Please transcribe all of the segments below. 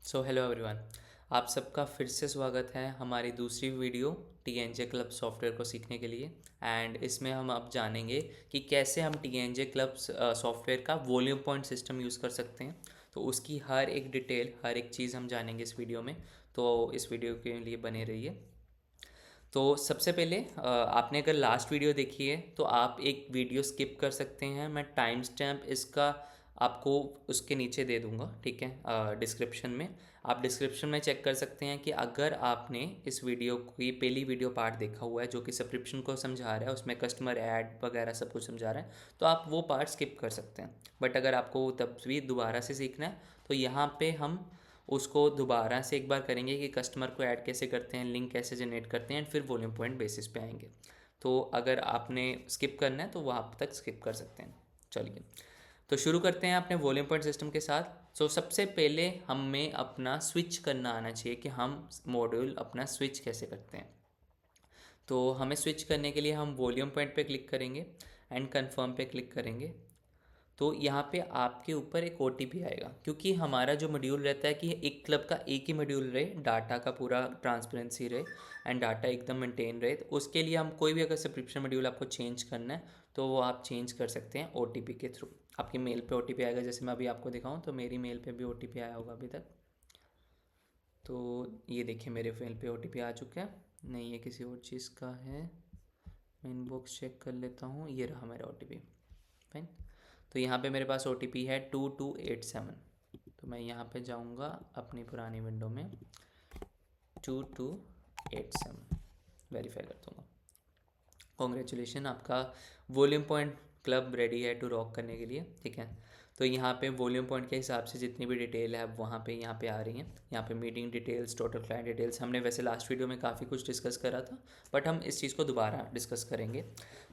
Hello everyone. आप सबका फिर से स्वागत है हमारी दूसरी video T N J club software को सीखने के लिए। एंड इसमें हम अब जानेंगे कि कैसे हम T N J club software का वॉल्यूम पॉइंट सिस्टम यूज़ कर सकते हैं। तो उसकी हर एक डिटेल, हर एक चीज़ हम जानेंगे इस वीडियो में। तो इस वीडियो के लिए बने रहिए। तो सबसे पहले आपने अगर लास्ट वीडियो देखी है तो आप एक वीडियो स्किप कर सकते हैं। मैं टाइम स्टैम्प इसका आपको उसके नीचे दे दूंगा, ठीक है, डिस्क्रिप्शन में। आप डिस्क्रिप्शन में चेक कर सकते हैं कि अगर आपने इस वीडियो की पहली वीडियो पार्ट देखा हुआ है जो कि सब्सक्रिप्शन को समझा रहा है, उसमें कस्टमर ऐड वगैरह सब कुछ समझा रहा है, तो आप वो पार्ट स्किप कर सकते हैं। बट अगर आपको तब भी दोबारा से सीखना है तो यहाँ पे हम उसको दोबारा से एक बार करेंगे कि कस्टमर को ऐड कैसे करते हैं, लिंक कैसे जनरेट करते हैं, फिर वॉल्यूम पॉइंट बेसिस पे आएंगे। तो अगर आपने स्किप करना है तो वहाँ तक स्किप कर सकते हैं। चलिए, तो शुरू करते हैं अपने वॉल्यूम पॉइंट सिस्टम के साथ। सबसे पहले हमें अपना स्विच करना आना चाहिए कि हम मॉड्यूल अपना स्विच कैसे करते हैं। तो हमें स्विच करने के लिए हम वॉल्यूम पॉइंट पे क्लिक करेंगे एंड कन्फर्म पे क्लिक करेंगे। तो यहाँ पे आपके ऊपर एक OTP आएगा, क्योंकि हमारा जो मॉड्यूल रहता है कि एक क्लब का एक ही मॉड्यूल रहे, डाटा का पूरा ट्रांसपेरेंसी रहे एंड डाटा एकदम मेंटेन रहे। तो उसके लिए हम कोई भी अगर सब्सक्रिप्शन मॉड्यूल आपको चेंज करना है तो वो आप चेंज कर सकते हैं OTP के थ्रू। आपकी मेल पे OTP आएगा, जैसे मैं अभी आपको दिखाऊं तो मेरी मेल पे भी OTP आया होगा अभी तक। तो ये देखिए, मेरे मेल पे OTP आ चुका है। नहीं, ये किसी और चीज़ का है। मैं इनबॉक्स चेक कर लेता हूँ, ये रहा मेरा OTP। फाइन। तो यहाँ पे मेरे पास OTP है 2287। तो मैं यहाँ पे जाऊँगा अपनी पुरानी विंडो में, 2287 वेरीफाई कर दूँगा। कॉन्ग्रेचुलेशन, आपका वॉल्यूम पॉइंट क्लब रेडी है टू रॉक करने के लिए, ठीक है। तो यहाँ पे वॉल्यूम पॉइंट के हिसाब से जितनी भी डिटेल है वहाँ पे यहाँ पे आ रही हैं। यहाँ पे meeting details, total client details, हमने वैसे लास्ट वीडियो में काफ़ी कुछ डिस्कस करा था, बट हम इस चीज़ को दोबारा डिस्कस करेंगे।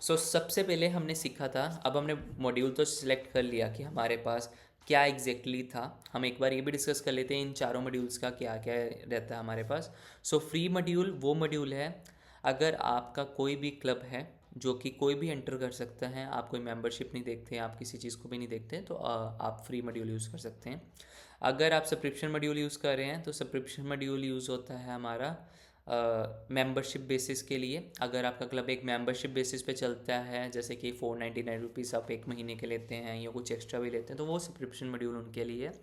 सबसे पहले हमने सीखा था, अब हमने मॉड्यूल तो सिलेक्ट कर लिया कि हमारे पास क्या एग्जैक्टली था। हम एक बार ये भी डिस्कस कर लेते हैं इन चारों मॉड्यूल्स का क्या क्या रहता है हमारे पास। फ्री मॉड्यूल वो मॉड्यूल है अगर आपका कोई भी क्लब है जो कि कोई भी एंटर कर सकता है, आप कोई मेंबरशिप नहीं देखते, आप किसी चीज़ को भी नहीं देखते, तो आप फ्री मॉड्यूल यूज़ कर सकते हैं। अगर आप सब्सक्रिप्शन मॉड्यूल यूज़ कर रहे हैं तो सब्सक्रिप्शन मॉड्यूल यूज़ होता है हमारा मेंबरशिप बेसिस के लिए। अगर आपका क्लब एक मेंबरशिप बेसिस पे चलता है, जैसे कि 499 रुपीज़ आप एक महीने के लेते हैं या कुछ एक्स्ट्रा भी लेते हैं, तो वो सब्सक्रिप्शन मॉड्यूल उनके लिए है।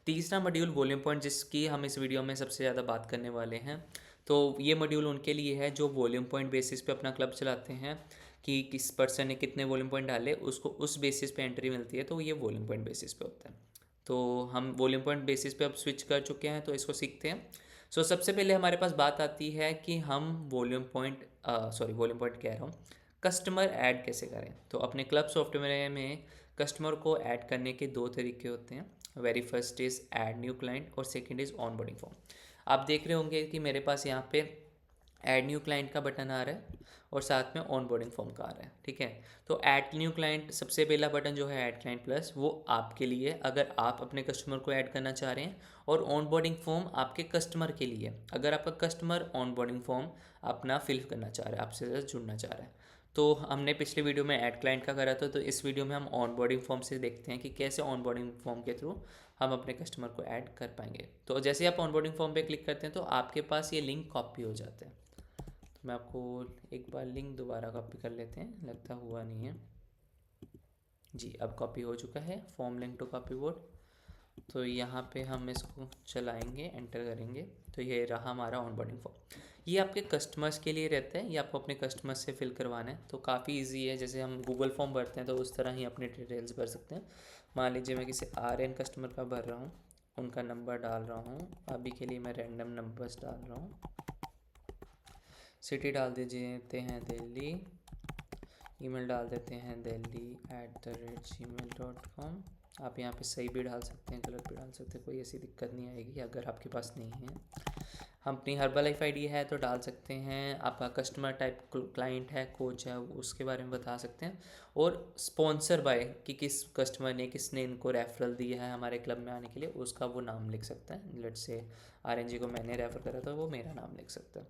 तीसरा मॉड्यूल वॉल्यूम पॉइंट, जिसकी हम इस वीडियो में सबसे ज़्यादा बात करने वाले हैं, तो ये मॉड्यूल उनके लिए है जो वॉल्यूम पॉइंट बेसिस पे अपना क्लब चलाते हैं कि किस पर्सन ने कितने वॉल्यूम पॉइंट डाले, उसको उस बेसिस पे एंट्री मिलती है। तो ये वॉल्यूम पॉइंट बेसिस पे होता है। तो हम वॉल्यूम पॉइंट बेसिस पे अब स्विच कर चुके हैं, तो इसको सीखते हैं। सबसे पहले हमारे पास बात आती है कि हम वॉल्यूम पॉइंट कह रहा हूँ, कस्टमर ऐड कैसे करें। तो अपने क्लब सॉफ्टवेयर में कस्टमर को ऐड करने के दो तरीके होते हैं। Very first is add new client और सेकंड इज़ ऑनबोर्डिंग फॉर्म। आप देख रहे होंगे कि मेरे पास यहाँ पे ऐड न्यू क्लाइंट का बटन आ रहा है और साथ में ऑन बोर्डिंग फॉर्म का आ रहा है, ठीक है। तो ऐड न्यू क्लाइंट, सबसे पहला बटन जो है ऐड क्लाइंट प्लस, वो आपके लिए अगर आप अपने कस्टमर को ऐड करना चाह रहे हैं, और ऑन बोर्डिंग फॉर्म आपके कस्टमर के लिए अगर आपका कस्टमर ऑन बोर्डिंग फॉर्म अपना फिल करना चाह रहा है, आपसे साथ जुड़ना चाह रहा है। तो हमने पिछले वीडियो में ऐड क्लाइंट का करा था, तो इस वीडियो में हम ऑन बोर्डिंग फॉर्म से देखते हैं कि कैसे ऑन बोर्डिंग फॉर्म के थ्रू हम अपने कस्टमर को ऐड कर पाएंगे। तो जैसे आप ऑन बोर्डिंग फॉर्म पे क्लिक करते हैं तो आपके पास ये लिंक कॉपी हो जाता है। तो मैं आपको एक बार लिंक दोबारा कॉपी कर लेते हैं, लगता हुआ नहीं है जी। अब कॉपी हो चुका है, form link to copy board. तो यहाँ पे हम इसको चलाएंगे, एंटर करेंगे, तो ये रहा हमारा ऑनबोर्डिंग फॉर्म। ये आपके कस्टमर्स के लिए रहता है, ये आपको अपने कस्टमर्स से फिल करवाना है। तो काफ़ी इजी है, जैसे हम गूगल फॉर्म भरते हैं तो उस तरह ही अपनी डिटेल्स भर सकते हैं। मान लीजिए मैं किसी RN कस्टमर का भर रहा हूँ, उनका नंबर डाल रहा हूँ, अभी के लिए मैं रैंडम नंबर्स डाल रहा हूँ। सिटी डाल देते हैं दिल्ली, ईमेल डाल देते हैं delhi@gmail.com। आप यहाँ पे सही भी डाल सकते हैं, गलत भी डाल सकते हैं, कोई ऐसी दिक्कत नहीं आएगी अगर आपके पास नहीं है। हम अपनी हर्बल लाइफ ID है तो डाल सकते हैं, आपका कस्टमर टाइप क्लाइंट है, कोच है, उसके बारे में बता सकते हैं, और स्पॉन्सर बाय कि किस कस्टमर ने, किसने इनको रेफरल दिया है हमारे क्लब में आने के लिए, उसका वो नाम लिख सकता है। लेट्स से RNG को मैंने रेफ़र करा था, वो मेरा नाम लिख सकता है।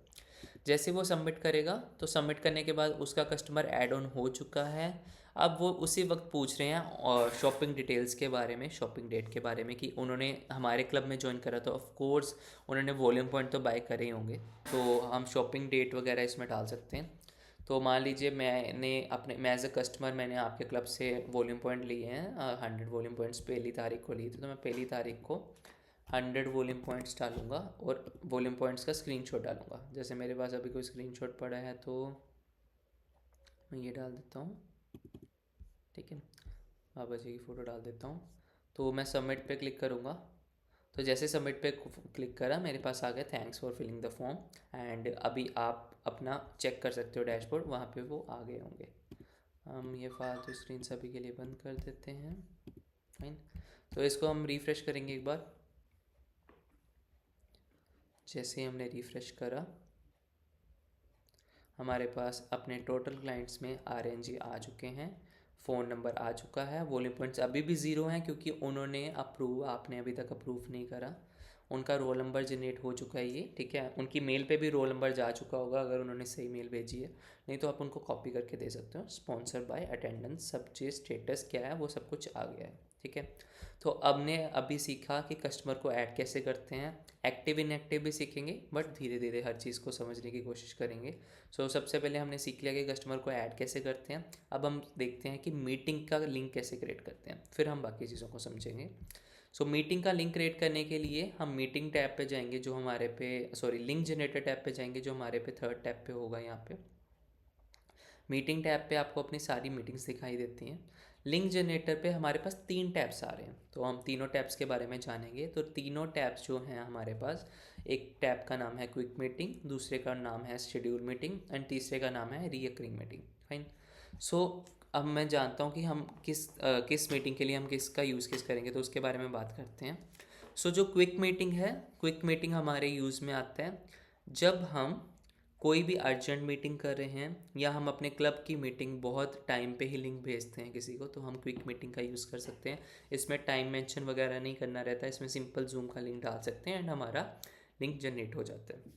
जैसे वो सबमिट करेगा तो सबमिट करने के बाद उसका कस्टमर ऐड ऑन हो चुका है। अब वो उसी वक्त पूछ रहे हैं और शॉपिंग डिटेल्स के बारे में, शॉपिंग डेट के बारे में, कि उन्होंने हमारे क्लब में ज्वाइन करा तो ऑफ कोर्स उन्होंने वॉल्यूम पॉइंट तो बाय करे ही होंगे, तो हम शॉपिंग डेट वगैरह इसमें डाल सकते हैं। तो मान लीजिए मैं एज अ कस्टमर मैंने आपके क्लब से वॉल्यूम पॉइंट लिए हैं, 100 वॉल्यूम पॉइंट्स पहली तारीख को लिए थे, तो मैं पहली तारीख को 100 वॉल्यूम पॉइंट्स डालूंगा और वॉल्यूम पॉइंट्स का स्क्रीनशॉट डालूंगा। जैसे मेरे पास अभी कोई स्क्रीनशॉट पड़ा है तो मैं ये डाल देता हूँ, ठीक है, बाबा जी की फ़ोटो डाल देता हूँ। तो मैं सबमिट पे क्लिक करूँगा, तो जैसे सबमिट पे क्लिक करा मेरे पास आ गया thanks for filling the form, and अभी आप अपना चेक कर सकते हो डैशबोर्ड, वहाँ पे वो आ गए होंगे। हम ये फालतू स्क्रीन सभी के लिए बंद कर देते हैं, फाइन। तो इसको हम रिफ़्रेश करेंगे एक बार। जैसे ही हमने रिफ़्रेश करा हमारे पास अपने टोटल क्लाइंट्स में RNG आ चुके हैं, फ़ोन नंबर आ चुका है, वॉल्यूम पॉइंट्स अभी भी ज़ीरो हैं क्योंकि उन्होंने अप्रूव, आपने अभी तक अप्रूव नहीं करा। उनका रोल नंबर जनरेट हो चुका है ये, ठीक है, उनकी मेल पे भी रोल नंबर जा चुका होगा अगर उन्होंने सही मेल भेजी है, नहीं तो आप उनको कॉपी करके दे सकते हो। स्पॉन्सर बाय, अटेंडेंस, सब चीज़, स्टेटस क्या है वो सब कुछ आ गया है, ठीक है। तो अब ने अभी सीखा कि कस्टमर को ऐड कैसे करते हैं, एक्टिव इनएक्टिव भी सीखेंगे बट धीरे धीरे हर चीज़ को समझने की कोशिश करेंगे। सो सबसे पहले हमने सीख लिया कि कस्टमर को ऐड कैसे करते हैं। अब हम देखते हैं कि मीटिंग का लिंक कैसे क्रिएट करते हैं, फिर हम बाकी चीज़ों को समझेंगे। सो मीटिंग का लिंक क्रिएट करने के लिए हम मीटिंग टैब पे जाएंगे जो हमारे पे, सॉरी, लिंक जनरेटर टैब पे जाएंगे जो हमारे पे थर्ड टैब पे होगा। यहाँ पे मीटिंग टैब पे आपको अपनी सारी मीटिंग्स दिखाई देती हैं। लिंक जनरेटर पे हमारे पास 3 टैब्स आ रहे हैं, तो हम तीनों टैब्स के बारे में जानेंगे। तो तीनों टैब्स जो हैं हमारे पास, एक टैब का नाम है क्विक मीटिंग, दूसरे का नाम है शेड्यूल मीटिंग एंड तीसरे का नाम है रीअकरिंग मीटिंग, फाइन। सो अब मैं जानता हूँ कि हम किस मीटिंग के लिए हम किसका यूज़ केस करेंगे, तो उसके बारे में बात करते हैं। सो जो क्विक मीटिंग है, क्विक मीटिंग हमारे यूज़ में आता है जब हम कोई भी अर्जेंट मीटिंग कर रहे हैं या हम अपने क्लब की मीटिंग बहुत टाइम पे ही लिंक भेजते हैं किसी को, तो हम क्विक मीटिंग का यूज़ कर सकते हैं। इसमें टाइम मेंशन वगैरह नहीं करना रहता है, इसमें सिंपल जूम का लिंक डाल सकते हैं एंड हमारा लिंक जनरेट हो जाता है।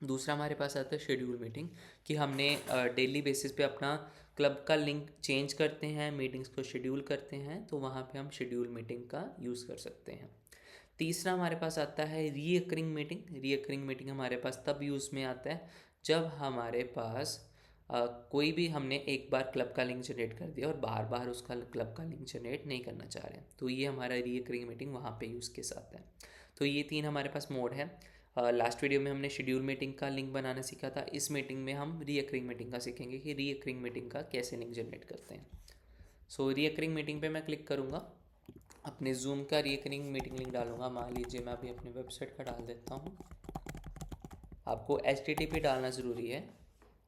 दूसरा हमारे पास आता है शेड्यूल मीटिंग, कि हमने डेली बेसिस पे अपना क्लब का लिंक चेंज करते हैं, मीटिंग्स को शेड्यूल करते हैं, तो वहाँ पे हम शेड्यूल मीटिंग का यूज़ कर सकते हैं। तीसरा हमारे पास आता है रीअकरिंग मीटिंग। रीअकरिंग मीटिंग हमारे पास तब यूज़ में आता है जब हमारे पास कोई भी, हमने एक बार क्लब का लिंक जनरेट कर दिया और बार बार उसका क्लब का लिंक जनरेट नहीं करना चाह रहे हैं, तो ये हमारा रीअकरिंग मीटिंग वहाँ पे यूज़ के साथ है। तो ये 3 हमारे पास मोड है। लास्ट वीडियो में हमने शेड्यूल मीटिंग का लिंक बनाना सीखा था, इस मीटिंग में हम रीअकरिंग मीटिंग का सीखेंगे कि रीअकरिंग मीटिंग का कैसे लिंक जनरेट करते हैं। सो रीअकरिंग मीटिंग पे मैं क्लिक करूँगा, अपने जूम का रीअकरिंग मीटिंग लिंक डालूंगा। मान लीजिए मैं अभी अपनी वेबसाइट का डाल देता हूँ। आपको HTTP डालना ज़रूरी है।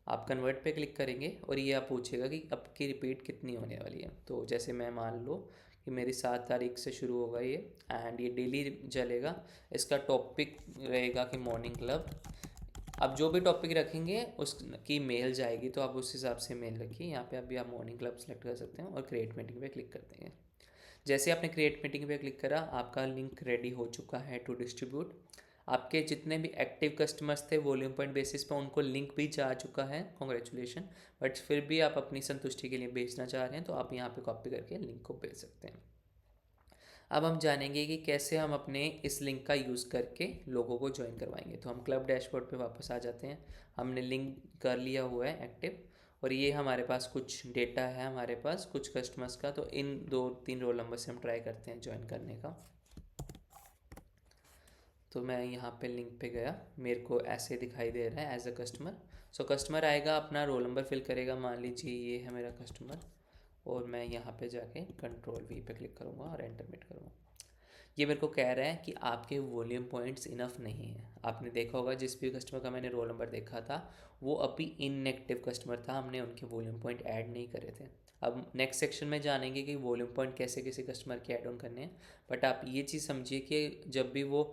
आप कन्वर्ट पे क्लिक करेंगे और ये आप पूछेगा कि अब की रिपीट कितनी होने वाली है। तो जैसे मैं मान लो कि मेरी 7 तारीख से शुरू होगा ये, एंड ये डेली चलेगा। इसका टॉपिक रहेगा कि मॉर्निंग क्लब। अब जो भी टॉपिक रखेंगे उसकी मेल जाएगी, तो आप उस हिसाब से मेल रखिए। यहाँ पे अभी आप मॉर्निंग क्लब सेलेक्ट कर सकते हैं और क्रिएट मीटिंग पे क्लिक कर देंगे। जैसे आपने क्रिएट मीटिंग पे क्लिक करा, आपका लिंक रेडी हो चुका है टू डिस्ट्रीब्यूट। आपके जितने भी एक्टिव कस्टमर्स थे वॉल्यूम पॉइंट बेसिस पे, उनको लिंक भी जा चुका है, कॉन्ग्रेचुलेशन। बट फिर भी आप अपनी संतुष्टि के लिए भेजना चाह रहे हैं तो आप यहाँ पे कॉपी करके लिंक को भेज सकते हैं। अब हम जानेंगे कि कैसे हम अपने इस लिंक का यूज़ करके लोगों को ज्वाइन करवाएंगे। तो हम क्लब डैशबोर्ड पे वापस आ जाते हैं। हमने लिंक कर लिया हुआ है एक्टिव, और ये हमारे पास कुछ डेटा है, हमारे पास कुछ कस्टमर्स का। तो इन 2-3 रोल नंबर से हम ट्राई करते हैं ज्वाइन करने का। तो मैं यहाँ पे लिंक पे गया, मेरे को ऐसे दिखाई दे रहा है as a customer. So customer आएगा, अपना रोल नंबर फिल करेगा। मान लीजिए ये है मेरा कस्टमर, और मैं यहाँ पे जाके Ctrl+V पे क्लिक करूँगा और एंटर मिट करूँगा। ये मेरे को कह रहा है कि आपके वॉल्यूम पॉइंट्स इनफ नहीं है। आपने देखा होगा जिस भी कस्टमर का मैंने रोल नंबर देखा था वो अभी इनएक्टिव कस्टमर था, हमने उनके वॉल्यूम पॉइंट ऐड नहीं करे थे। अब नेक्स्ट सेक्शन में जानेंगे कि वॉल्यूम पॉइंट कैसे किसी कस्टमर के ऐड ऑन करने हैं। बट आप ये चीज़ समझिए कि जब भी वो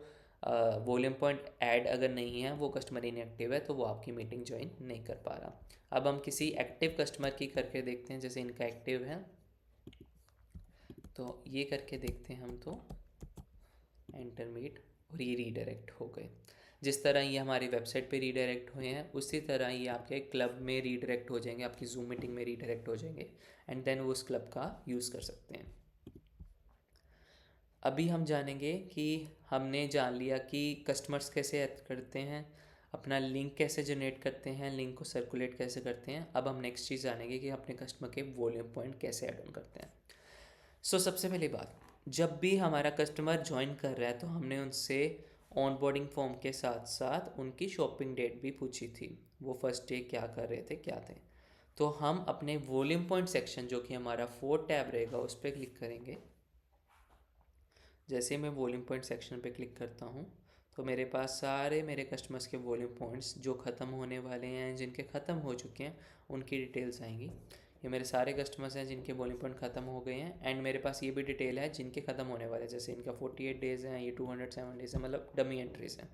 वॉल्यूम पॉइंट ऐड अगर नहीं है, वो कस्टमर इनएक्टिव है, तो वो आपकी मीटिंग ज्वाइन नहीं कर पा रहा। अब हम किसी एक्टिव कस्टमर की करके देखते हैं। जैसे इनका एक्टिव है तो ये करके देखते हैं हम, तो एंटर मीट, और ये रीडायरेक्ट हो गए। जिस तरह ये हमारी वेबसाइट पे रीडायरेक्ट हुए हैं उसी तरह ये आपके क्लब में रीडायरेक्ट हो जाएंगे, आपकी जूम मीटिंग में रीडायरेक्ट हो जाएंगे एंड देन वो उस क्लब का यूज़ कर सकते हैं। अभी हम जानेंगे कि हमने जान लिया कि कस्टमर्स कैसे ऐड करते हैं, अपना लिंक कैसे जनरेट करते हैं, लिंक को सर्कुलेट कैसे करते हैं। अब हम नेक्स्ट चीज़ जानेंगे कि अपने कस्टमर के वॉल्यूम पॉइंट कैसे ऐड ऑन करते हैं। सबसे पहली बात, जब भी हमारा कस्टमर ज्वाइन कर रहा है तो हमने उनसे ऑनबोर्डिंग फॉर्म के साथ साथ उनकी शॉपिंग डेट भी पूछी थी, वो फर्स्ट डे क्या कर रहे थे, क्या थे। तो हम अपने वॉल्यूम पॉइंट सेक्शन जो कि हमारा 4 टैब रहेगा उस पर क्लिक करेंगे। जैसे मैं वॉल्यूम पॉइंट सेक्शन पे क्लिक करता हूँ तो मेरे पास सारे मेरे कस्टमर्स के वॉल्यूम पॉइंट्स जो ख़त्म होने वाले हैं, जिनके ख़त्म हो चुके हैं, उनकी डिटेल्स आएंगी। ये मेरे सारे कस्टमर्स हैं जिनके वॉल्यूम पॉइंट ख़त्म हो गए हैं एंड मेरे पास ये भी डिटेल है जिनके ख़त्म होने वाले हैं, जैसे इनका 48 डेज़ हैं, ये 207 डेज़ है, मतलब डमी एंट्रीज हैं।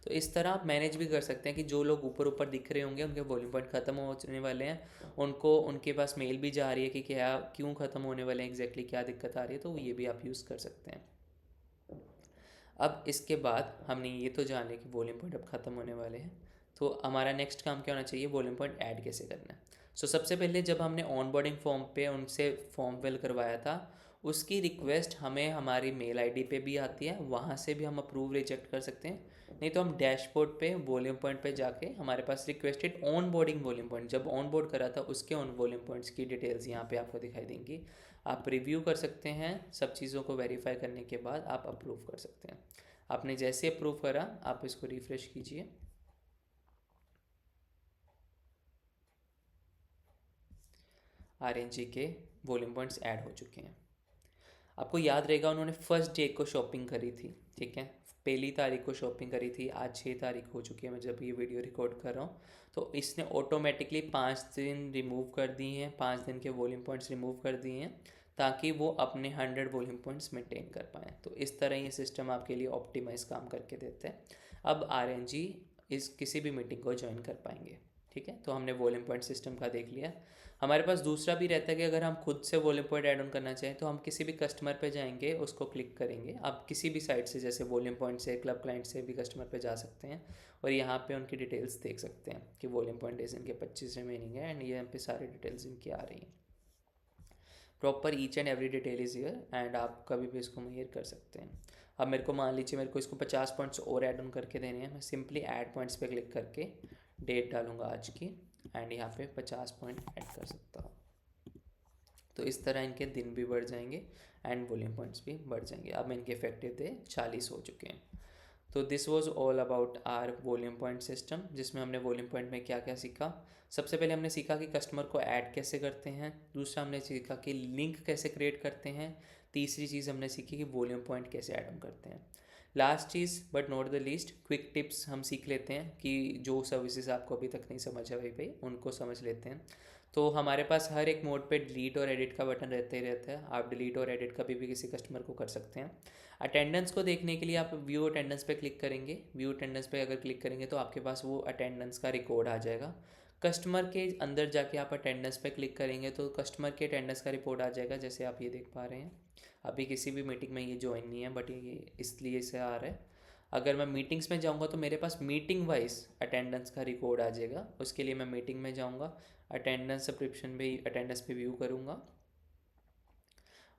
तो इस तरह आप मैनेज भी कर सकते हैं कि जो लोग ऊपर ऊपर दिख रहे होंगे उनके वॉल्यूम पॉइंट ख़त्म होने वाले हैं, उनको उनके पास मेल भी जा रही है कि क्या क्यों ख़त्म होने वाले हैं, एग्जैक्टली क्या दिक्कत आ रही है, तो ये भी आप यूज़ कर सकते हैं। अब इसके बाद हमने ये तो जान लिया कि वॉल्यूम पॉइंट अब ख़त्म होने वाले हैं, तो हमारा नेक्स्ट काम क्या होना चाहिए, वॉल्यूम पॉइंट ऐड कैसे करना है। सबसे पहले जब हमने ऑनबोर्डिंग फॉर्म पे उनसे फॉर्म फिल करवाया था उसकी रिक्वेस्ट हमें हमारी मेल आईडी पे भी आती है, वहाँ से भी हम अप्रूव रिजेक्ट कर सकते हैं। नहीं तो हम डैशबोर्ड पे वॉल्यूम पॉइंट पे जाके हमारे पास requested onboarding volume point, जब ऑन बोर्ड करा था उसके ऑन वॉल्यूम पॉइंट्स की डिटेल्स यहाँ पे आपको दिखाई देंगी। आप रिव्यू कर सकते हैं, सब चीज़ों को वेरीफाई करने के बाद आप अप्रूव कर सकते हैं। आपने जैसे अप्रूव करा आप इसको रिफ्रेश कीजिए। आरएनजी के वॉल्यूम पॉइंट्स ऐड हो चुके हैं। आपको याद रहेगा उन्होंने फर्स्ट डे को शॉपिंग करी थी, ठीक है, पहली तारीख को शॉपिंग करी थी, आज 6 तारीख हो चुकी है मैं जब ये वीडियो रिकॉर्ड कर रहा हूँ। तो इसने ऑटोमेटिकली 5 दिन रिमूव कर दिए हैं, 5 दिन के वॉल्यूम पॉइंट्स रिमूव कर दिए हैं ताकि वो अपने 100 वॉल्यूम पॉइंट्स मेंटेन कर पाएँ। तो इस तरह ये सिस्टम आपके लिए ऑप्टिमाइज काम करके देते हैं। अब आरएनजी इस किसी भी मीटिंग को ज्वाइन कर पाएंगे, ठीक है। तो हमने वॉल्यूम पॉइंट सिस्टम का देख लिया। हमारे पास दूसरा भी रहता है कि अगर हम खुद से वॉल्यूम पॉइंट ऐड ऑन करना चाहें तो हम किसी भी कस्टमर पे जाएंगे, उसको क्लिक करेंगे, आप किसी भी साइट से जैसे वॉल्यूम पॉइंट से, क्लब क्लाइंट से भी कस्टमर पे जा सकते हैं और यहाँ पे उनकी डिटेल्स देख सकते हैं कि वॉल्यूम पॉइंट डेज इनके 25 रिमेनिंग है एंड ये यहाँ पे सारी डिटेल्स इनकी आ रही हैं। Proper each and every detail is here and आप कभी भी इसको मेयर कर सकते हैं। अब मेरे को मान लीजिए मेरे को इसको 50 पॉइंट्स और ऐड ऑन करके देने हैं, मैं सिंपली ऐड पॉइंट्स पे क्लिक करके डेट डालूंगा आज की एंड यहाँ पे 50 पॉइंट ऐड कर सकता हूँ। तो इस तरह इनके दिन भी बढ़ जाएंगे एंड वॉल्यूम पॉइंट्स भी बढ़ जाएंगे। अब इनके इफेक्टिव डे 40 हो चुके हैं। तो this was all about our volume point system, जिसमें हमने वॉल्यूम पॉइंट में क्या क्या सीखा। सबसे पहले हमने सीखा कि कस्टमर को ऐड कैसे करते हैं, दूसरा हमने सीखा कि लिंक कैसे क्रिएट करते हैं, तीसरी चीज़ हमने सीखी कि वॉल्यूम पॉइंट कैसे ऐड ऑन करते हैं। Last cheese but not the least, quick tips हम सीख लेते हैं कि जो सर्विसेज आपको अभी तक नहीं समझ है भाई उनको समझ लेते हैं। तो हमारे पास हर एक मोड पे डिलीट और एडिट का बटन रहते ही रहता है, आप डिलीट और एडिट कभी भी किसी कस्टमर को कर सकते हैं। अटेंडेंस को देखने के लिए आप व्यू अटेंडेंस पे क्लिक करेंगे, व्यू अटेंडेंस पे अगर क्लिक करेंगे तो आपके पास वो अटेंडेंस का रिकॉर्ड आ जाएगा। कस्टमर के अंदर जाके आप अटेंडेंस पे क्लिक करेंगे तो कस्टमर के अटेंडेंस का रिपोर्ट आ जाएगा, जैसे आप ये देख पा रहे हैं। अभी किसी भी मीटिंग में ये ज्वाइन नहीं है बट ये इसलिए इसे आ रहा है। अगर मैं मीटिंग्स में जाऊंगा तो मेरे पास मीटिंग वाइज अटेंडेंस का रिकॉर्ड आ जाएगा। उसके लिए मैं मीटिंग में जाऊंगा, अटेंडेंस सब्सक्रिप्शन पे अटेंडेंस पे व्यू करूंगा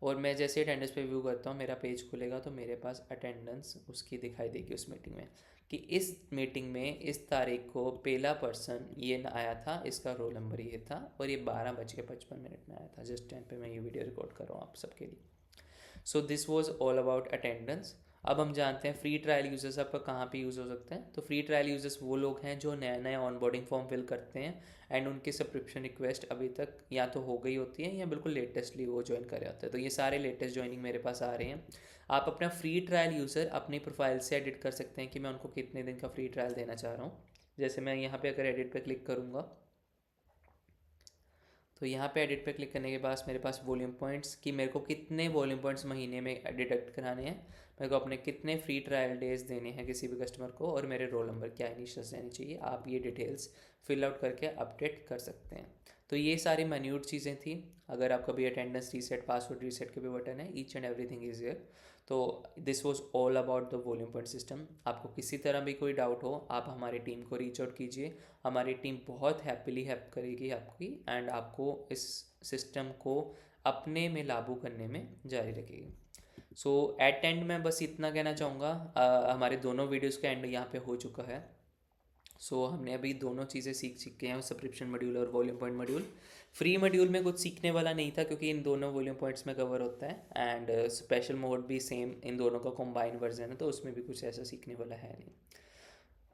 और मैं जैसे अटेंडेंस पे व्यू करता हूँ मेरा पेज खुलेगा तो मेरे पास अटेंडेंस उसकी दिखाई देगी उस मीटिंग में कि इस मीटिंग में इस तारीख को पहला पर्सन ये आया था, इसका रोल नंबर ये था और ये 12:55 में आया था, जिस टाइम पे मैं ये वीडियो रिकॉर्ड कर रहा हूँ आप सबके लिए। So this was all about attendance. अब हम जानते हैं फ्री ट्रायल यूजर्स आपका कहाँ पे यूज़ हो सकते हैं। तो फ्री ट्रायल यूजर्स वो लोग हैं जो नया नया ऑनबोर्डिंग फॉर्म फिल करते हैं एंड उनकी सब्सक्रिप्शन रिक्वेस्ट अभी तक या तो हो गई होती है या बिल्कुल लेटेस्टली वो ज्वाइन कर रहे होते हैं। तो ये सारे लेटेस्ट ज्वाइनिंग मेरे पास आ रहे हैं। आप अपना फ्री ट्रायल यूज़र अपनी प्रोफाइल से एडिट कर सकते हैं कि मैं उनको कितने दिन का फ्री ट्रायल देना चाह रहा हूँ। जैसे मैं यहाँ पे अगर एडिट पे क्लिक करूँगा तो यहाँ पे एडिट पे क्लिक करने के बाद मेरे पास वॉल्यूम पॉइंट्स कि मेरे को कितने वॉल्यूम पॉइंट्स महीने में डिडक्ट कराने हैं, मेरे को अपने कितने फ्री ट्रायल डेज देने हैं किसी भी कस्टमर को और मेरे रोल नंबर क्या इनिशियल्स रहनी चाहिए, आप ये डिटेल्स फिल आउट करके अपडेट कर सकते हैं। तो ये सारी माइन्यूट चीज़ें थी। अगर आपका भी अटेंडेंस रीसेट, पासवर्ड रीसेट के भी बटन है, each and everything is here. तो this was all about the volume point system. आपको किसी तरह भी कोई डाउट हो, आप हमारी टीम को रीच आउट कीजिए। हमारी टीम बहुत हैप्पीली हेल्प करेगी आपकी, एंड आपको इस सिस्टम को अपने में लागू करने में जारी रखेगी। सो एट एंड मैं बस इतना कहना चाहूँगा, हमारे दोनों वीडियोज़ का एंड यहाँ पे हो चुका है। हमने अभी दोनों चीज़ें सीख के हैं, सब्सक्रिप्शन मॉड्यूल और volume point module. Free module में कुछ सीखने वाला नहीं था क्योंकि इन दोनों वॉल्यूम पॉइंट्स में कवर होता है, एंड स्पेशल मोड भी सेम इन दोनों का कॉम्बाइन वर्जन है, तो उसमें भी कुछ ऐसा सीखने वाला है नहीं।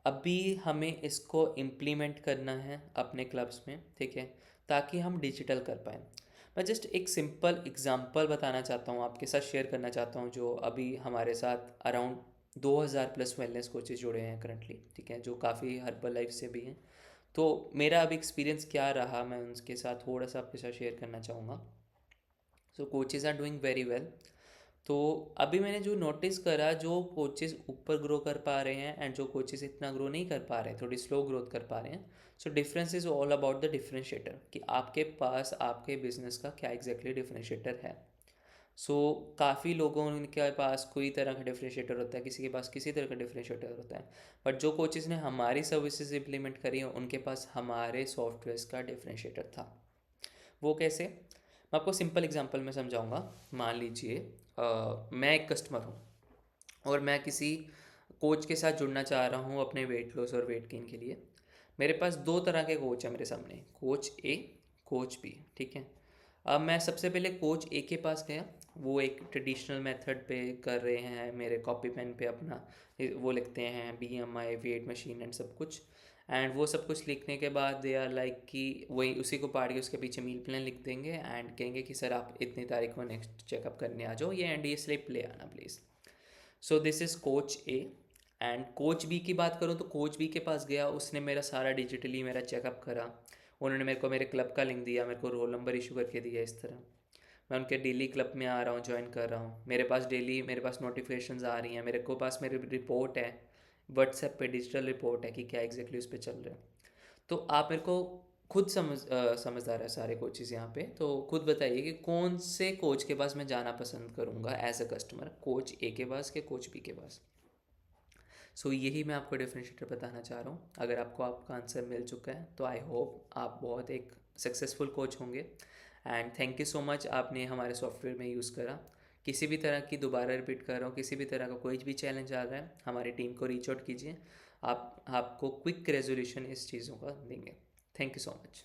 अभी हमें इसको इम्प्लीमेंट करना है अपने क्लब्स में, ठीक है, ताकि हम डिजिटल कर पाएँ। मैं जस्ट एक सिंपल एग्जांपल बताना चाहता हूँ, आपके साथ शेयर करना चाहता हूँ, जो अभी हमारे साथ अराउंड 2000 प्लस वेलनेस कोचेज जुड़े हैं करंटली, ठीक है, जो काफ़ी हर्बल लाइफ से भी हैं। तो मेरा अभी एक्सपीरियंस क्या रहा, मैं उनके साथ थोड़ा सा आपके साथ शेयर करना चाहूँगा। So coaches are doing very well. तो अभी मैंने जो नोटिस करा, जो कोचेज़ ऊपर ग्रो कर पा रहे हैं एंड जो कोचेज़ इतना ग्रो नहीं कर पा रहे हैं, थोड़ी स्लो ग्रोथ कर पा रहे हैं, so difference is all about the differentiator, कि आपके पास आपके बिजनेस का क्या एग्जैक्टली डिफरेंशिएटर है। काफ़ी लोगों के पास कोई तरह का डिफरेंशिएटर होता है, किसी के पास किसी तरह का डिफरेंशिएटर होता है, बट जो कोचेज़ ने हमारी सर्विसेज इम्प्लीमेंट करी हैं उनके पास हमारे सॉफ्टवेयर का डिफरेंशिएटर था। वो कैसे, मैं आपको सिंपल एग्जांपल में समझाऊंगा। मान लीजिए मैं एक कस्टमर हूँ और मैं किसी कोच के साथ जुड़ना चाह रहा हूँ अपने वेट लॉस और वेट गेन के लिए। मेरे पास दो तरह के कोच हैं मेरे सामने, कोच ए, कोच बी, ठीक है। अब मैं सबसे पहले कोच ए के पास गया। वो एक ट्रेडिशनल मेथड पे कर रहे हैं, मेरे कॉपी पेन पे अपना वो लिखते हैं BMI, वेट मशीन एंड सब कुछ। एंड वो सब कुछ लिखने के बाद दे आर लाइक कि वही उसी को पाड़ के उसके पीछे मील प्लान लिख देंगे एंड कहेंगे कि सर आप इतनी तारीख को नेक्स्ट चेकअप करने आ जाओ, ये एंड ये स्लिप ले आना please. So this is coach A. And coach B की बात करूँ तो कोच बी के पास गया, उसने मेरा सारा डिजिटली मेरा चेकअप करा। उन्होंने मेरे को मेरे क्लब का लिंक दिया, मेरे को रोल नंबर इशू करके दिया। इस तरह मैं उनके डेली क्लब में आ रहा हूँ, ज्वाइन कर रहा हूँ, मेरे पास डेली मेरे पास नोटिफिकेशंस आ रही हैं, मेरे को पास मेरी रिपोर्ट है व्हाट्सएप पे, डिजिटल रिपोर्ट है कि क्या एग्जैक्टली उस पर चल रहा है। तो आप मेरे को खुद समझदार है सारे कोचेज़ यहाँ पे, तो खुद बताइए कि कौन से कोच के पास मैं जाना पसंद करूँगा एज अ कस्टमर, कोच ए के पास के कोच बी के पास। यही मैं आपको डिफरेंशिएटर बताना चाह रहा हूँ। अगर आपको आपका आंसर मिल चुका है तो आई होप आप बहुत एक सक्सेसफुल कोच होंगे, and thank you so much आपने हमारे सॉफ्टवेयर में यूज़ करा। किसी भी तरह की, दोबारा रिपीट कर रहा हूँ, किसी भी तरह का कोई भी चैलेंज आ रहा है हमारी टीम को रीच आउट कीजिए। आप आपको क्विक रेजोल्यूशन इस चीज़ों का देंगे। Thank you so much.